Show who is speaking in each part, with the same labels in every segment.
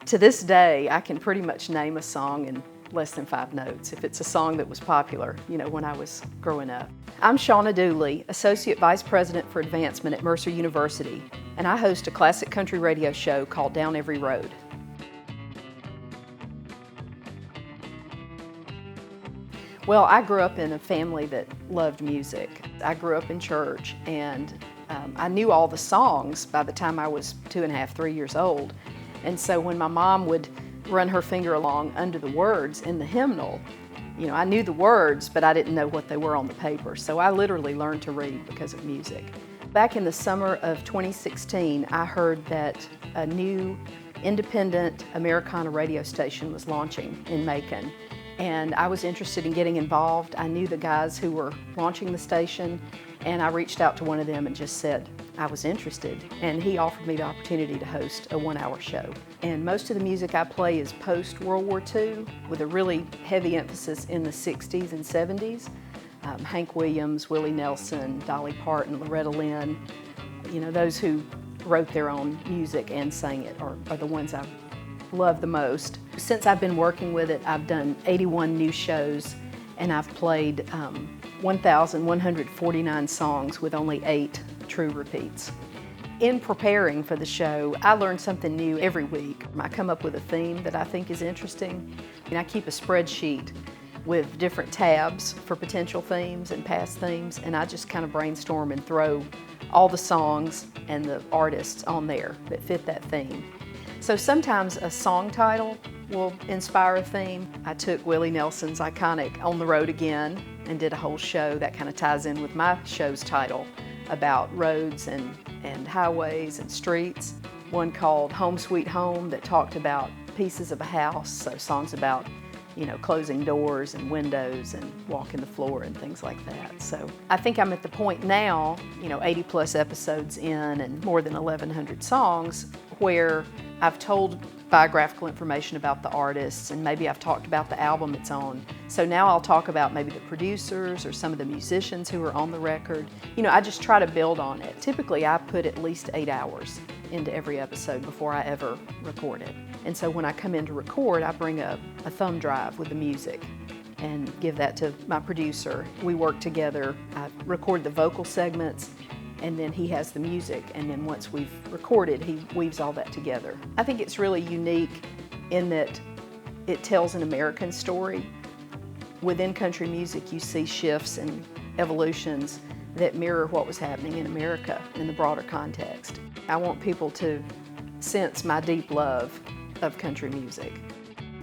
Speaker 1: To this day, I can pretty much name a song in less than 5 notes if it's a song that was popular, when I was growing up. I'm Shawna Dooley, Associate Vice President for Advancement at Mercer University, and I host a classic country radio show called Down Every Road. Well, I grew up in a family that loved music. I grew up in church, and I knew all the songs by the time I was 2.5, 3 years old. And so when my mom would run her finger along under the words in the hymnal, I knew the words, but I didn't know what they were on the paper. So I literally learned to read because of music. Back in the summer of 2016, I heard that a new independent Americana radio station was launching in Macon. And I was interested in getting involved. I knew the guys who were launching the station, and I reached out to one of them and just said I was interested. And he offered me the opportunity to host a 1-hour show. And most of the music I play is post-World War II, with a really heavy emphasis in the 60s and 70s. Hank Williams, Willie Nelson, Dolly Parton, Loretta Lynn, those who wrote their own music and sang it are the ones I love the most. Since I've been working with it, I've done 81 new shows, and I've played 1,149 songs with only 8 true repeats. In preparing for the show, I learn something new every week. I come up with a theme that I think is interesting, and I keep a spreadsheet with different tabs for potential themes and past themes, and I just kind of brainstorm and throw all the songs and the artists on there that fit that theme. So sometimes a song title will inspire a theme. I took Willie Nelson's iconic On the Road Again and did a whole show that kind of ties in with my show's title about roads and highways and streets. One called Home Sweet Home that talked about pieces of a house, so songs about closing doors and windows and walking the floor and things like that. So I think I'm at the point now, 80 plus episodes in and more than 1,100 songs, where I've told biographical information about the artists, and maybe I've talked about the album it's on. So now I'll talk about maybe the producers or some of the musicians who are on the record. I just try to build on it. Typically I put at least 8 hours into every episode before I ever record it. And so when I come in to record, I bring a thumb drive with the music and give that to my producer. We work together. I record the vocal segments, and then he has the music, and then once we've recorded, he weaves all that together. I think it's really unique in that it tells an American story. Within country music, you see shifts and evolutions that mirror what was happening in America in the broader context. I want people to sense my deep love of country music.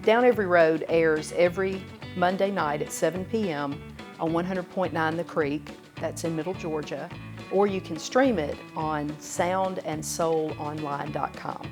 Speaker 1: Down Every Road airs every Monday night at 7 p.m. on 100.9 The Creek, that's in Middle Georgia, or you can stream it on soundandsoulonline.com.